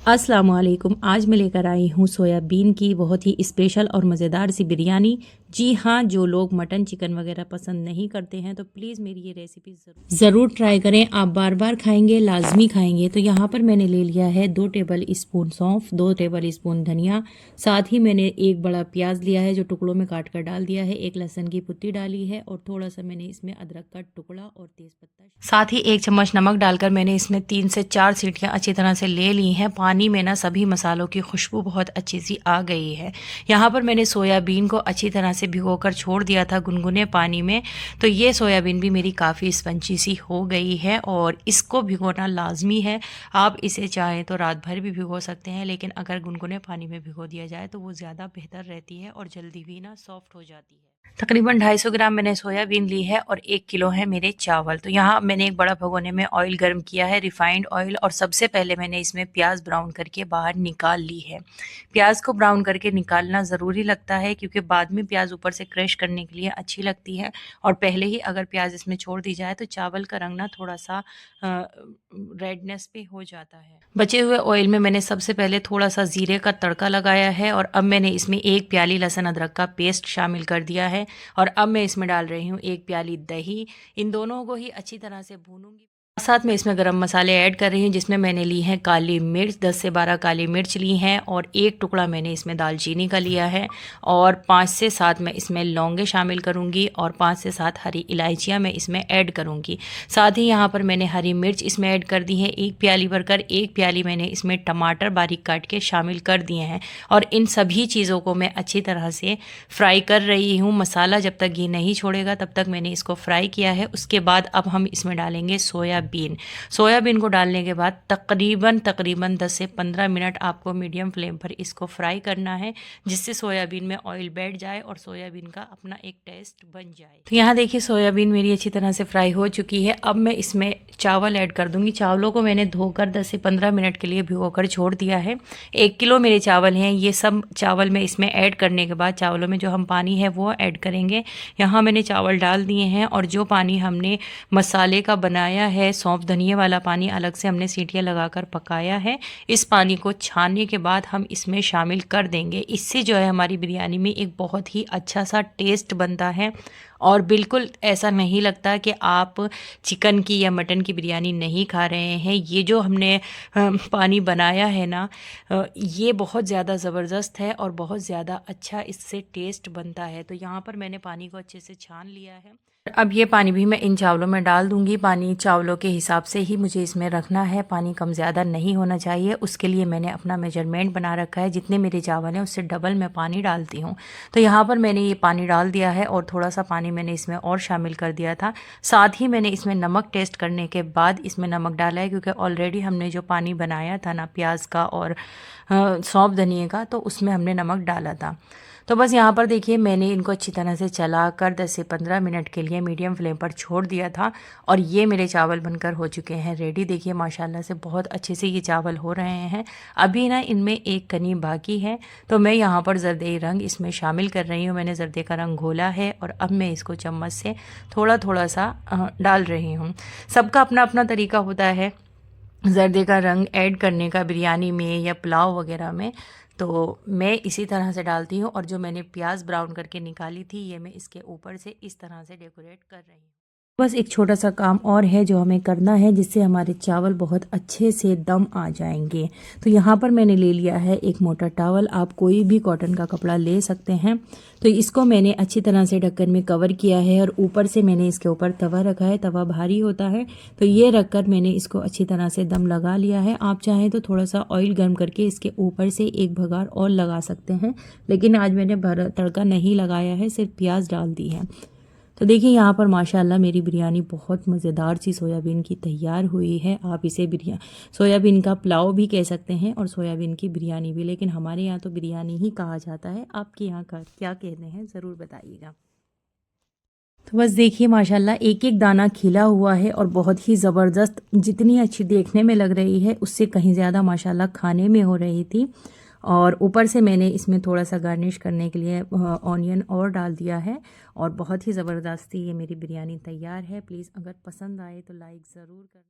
अस्सलाम वालेकुम। आज मैं लेकर आई हूँ सोयाबीन की बहुत ही स्पेशल और मज़ेदार सी बिरयानी। जी हाँ, जो लोग मटन चिकन वगैरह पसंद नहीं करते हैं तो प्लीज़ मेरी ये रेसिपी ज़रूर ट्राई करें। आप बार बार खाएंगे, लाजमी खाएंगे। तो यहाँ पर मैंने ले लिया है 2 टेबल स्पून सौंफ, 2 टेबल स्पून धनिया, साथ ही मैंने एक बड़ा प्याज लिया है जो टुकड़ों में काट कर डाल दिया है, एक लहसुन की पुत्ती डाली है और थोड़ा सा मैंने इसमें अदरक का टुकड़ा और तेज़पत्ता, साथ ही 1 चम्मच नमक डालकर मैंने इसमें 3 से 4 सीटियाँ अच्छी तरह से ले ली हैं। पानी में ना सभी मसालों की खुशबू बहुत अच्छी सी आ गई है। यहाँ पर मैंने सोयाबीन को अच्छी तरह से भिगोकर छोड़ दिया था गुनगुने पानी में, तो ये सोयाबीन भी मेरी काफ़ी स्पंजी सी हो गई है और इसको भिगोना लाजमी है। आप इसे चाहें तो रात भर भी भिगो सकते हैं, लेकिन अगर गुनगुने पानी में भिगो दिया जाए तो वो ज़्यादा बेहतर रहती है और जल्दी भी ना सॉफ्ट हो जाती है। तकरीबन 250 ग्राम मैंने सोयाबीन ली है और 1 किलो है मेरे चावल। तो यहाँ मैंने एक बड़ा भगोने में ऑयल गर्म किया है, रिफाइंड ऑयल, और सबसे पहले मैंने इसमें प्याज ब्राउन करके बाहर निकाल ली है। प्याज को ब्राउन करके निकालना ज़रूरी लगता है क्योंकि बाद में प्याज ऊपर से क्रश करने के लिए अच्छी लगती है, और पहले ही अगर प्याज इसमें छोड़ दी जाए तो चावल का रंग ना थोड़ा सा रेडनेस पे हो जाता है। बचे हुए ऑयल में मैंने सबसे पहले थोड़ा सा जीरे का तड़का लगाया है और अब मैंने इसमें 1 प्याली लहसुन अदरक का पेस्ट शामिल कर दिया है और अब मैं इसमें डाल रही हूँ 1 प्याली दही। इन दोनों को ही अच्छी तरह से भूनूंगी। साथ में इसमें गरम मसाले ऐड कर रही हूँ, जिसमें मैंने ली है काली मिर्च, 10 से 12 काली मिर्च ली हैं और 1 टुकड़ा मैंने इसमें दालचीनी का लिया है और 5 से 7 मैं इसमें लौंगे शामिल करूँगी और 5 से 7 हरी इलायचियाँ मैं इसमें ऐड करूँगी। साथ ही यहाँ पर मैंने हरी मिर्च इसमें ऐड कर दी है 1 प्याली भरकर। 1 प्याली मैंने इसमें टमाटर बारीक काट के शामिल कर दिए हैं और इन सभी चीज़ों को मैं अच्छी तरह से फ्राई कर रही हूँ। मसाला जब तक घी नहीं छोड़ेगा तब तक मैंने इसको फ्राई किया है। उसके बाद अब हम इसमें डालेंगे सोयाबीन को डालने के बाद तकरीबन 10 से 15 मिनट आपको मीडियम फ्लेम पर इसको फ्राई करना है, जिससे सोयाबीन में ऑयल बैठ जाए और सोयाबीन का अपना एक टेस्ट बन जाए। तो यहाँ देखिए सोयाबीन मेरी अच्छी तरह से फ्राई हो चुकी है। अब मैं इसमें चावल ऐड कर दूंगी। चावलों को मैंने धोकर 10 से 15 मिनट के लिए भिगोकर छोड़ दिया है। 1 किलो मेरे चावल हैं। ये सब चावल में इसमें ऐड करने के बाद चावलों में जो हम पानी है वो ऐड करेंगे। यहाँ मैंने चावल डाल दिए हैं और जो पानी हमने मसाले का बनाया है, सौंफ धनिया वाला पानी अलग से हमने सीटियाँ लगाकर पकाया है, इस पानी को छानने के बाद हम इसमें शामिल कर देंगे। इससे जो है हमारी बिरयानी में एक बहुत ही अच्छा सा टेस्ट बनता है और बिल्कुल ऐसा नहीं लगता कि आप चिकन की या मटन की बिरयानी नहीं खा रहे हैं। ये जो हमने पानी बनाया है ना, ये बहुत ज़्यादा ज़बरदस्त है और बहुत ज़्यादा अच्छा इससे टेस्ट बनता है। तो यहाँ पर मैंने पानी को अच्छे से छान लिया है। अब ये पानी भी मैं इन चावलों में डाल दूंगी। पानी चावलों के हिसाब से ही मुझे इसमें रखना है, पानी कम ज़्यादा नहीं होना चाहिए। उसके लिए मैंने अपना मेजरमेंट बना रखा है, जितने मेरे चावल हैं उससे डबल मैं पानी डालती हूँ। तो यहाँ पर मैंने ये पानी डाल दिया है और थोड़ा सा पानी मैंने इसमें और शामिल कर दिया था। साथ ही मैंने इसमें नमक टेस्ट करने के बाद इसमें नमक डाला है, क्योंकि ऑलरेडी हमने जो पानी बनाया था ना प्याज का और सौंफ धनिए का, तो उसमें हमने नमक डाला था। तो बस यहाँ पर देखिए मैंने इनको अच्छी तरह से चलाकर 10 से 15 मिनट के लिए मीडियम फ्लेम पर छोड़ दिया था और ये मेरे चावल बनकर हो चुके हैं रेडी। देखिए माशाल्लाह से बहुत अच्छे से ये चावल हो रहे हैं। अभी ना इनमें एक कनी बाकी है, तो मैं यहाँ पर जर्दे रंग इसमें शामिल कर रही हूँ। मैंने जर्दे का रंग घोला है और अब मैं इसको चम्मच से थोड़ा थोड़ा सा डाल रही हूँ। सबका अपना अपना तरीका होता है जर्दे का रंग ऐड करने का बिरयानी में या पुलाव वगैरह में, तो मैं इसी तरह से डालती हूँ। और जो मैंने प्याज ब्राउन करके निकाली थी ये मैं इसके ऊपर से इस तरह से डेकोरेट कर रही हूँ। बस एक छोटा सा काम और है जो हमें करना है, जिससे हमारे चावल बहुत अच्छे से दम आ जाएंगे। तो यहाँ पर मैंने ले लिया है एक मोटा टॉवल, आप कोई भी कॉटन का कपड़ा ले सकते हैं। तो इसको मैंने अच्छी तरह से ढक्कन में कवर किया है और ऊपर से मैंने इसके ऊपर तवा रखा है। तवा भारी होता है तो ये रखकर मैंने इसको अच्छी तरह से दम लगा लिया है। आप चाहें तो थोड़ा सा ऑयल गर्म करके इसके ऊपर से एक भगार और लगा सकते हैं, लेकिन आज मैंने तड़का नहीं लगाया है, सिर्फ प्याज डाल दी है। तो देखिए यहाँ पर माशाल्लाह मेरी बिरयानी बहुत मज़ेदार सी सोयाबीन की तैयार हुई है। आप इसे सोयाबीन का पुलाव भी कह सकते हैं और सोयाबीन की बिरयानी भी, लेकिन हमारे यहाँ तो बिरयानी ही कहा जाता है। आपके यहाँ का क्या कहते हैं ज़रूर बताइएगा। तो बस देखिए माशाल्लाह एक एक दाना खिला हुआ है और बहुत ही ज़बरदस्त, जितनी अच्छी देखने में लग रही है उससे कहीं ज़्यादा माशाल्लाह खाने में हो रही थी। और ऊपर से मैंने इसमें थोड़ा सा गार्निश करने के लिए ऑनियन और डाल दिया है और बहुत ही ज़बरदस्ती ये मेरी बिरयानी तैयार है। प्लीज़ अगर पसंद आए तो लाइक ज़रूर कर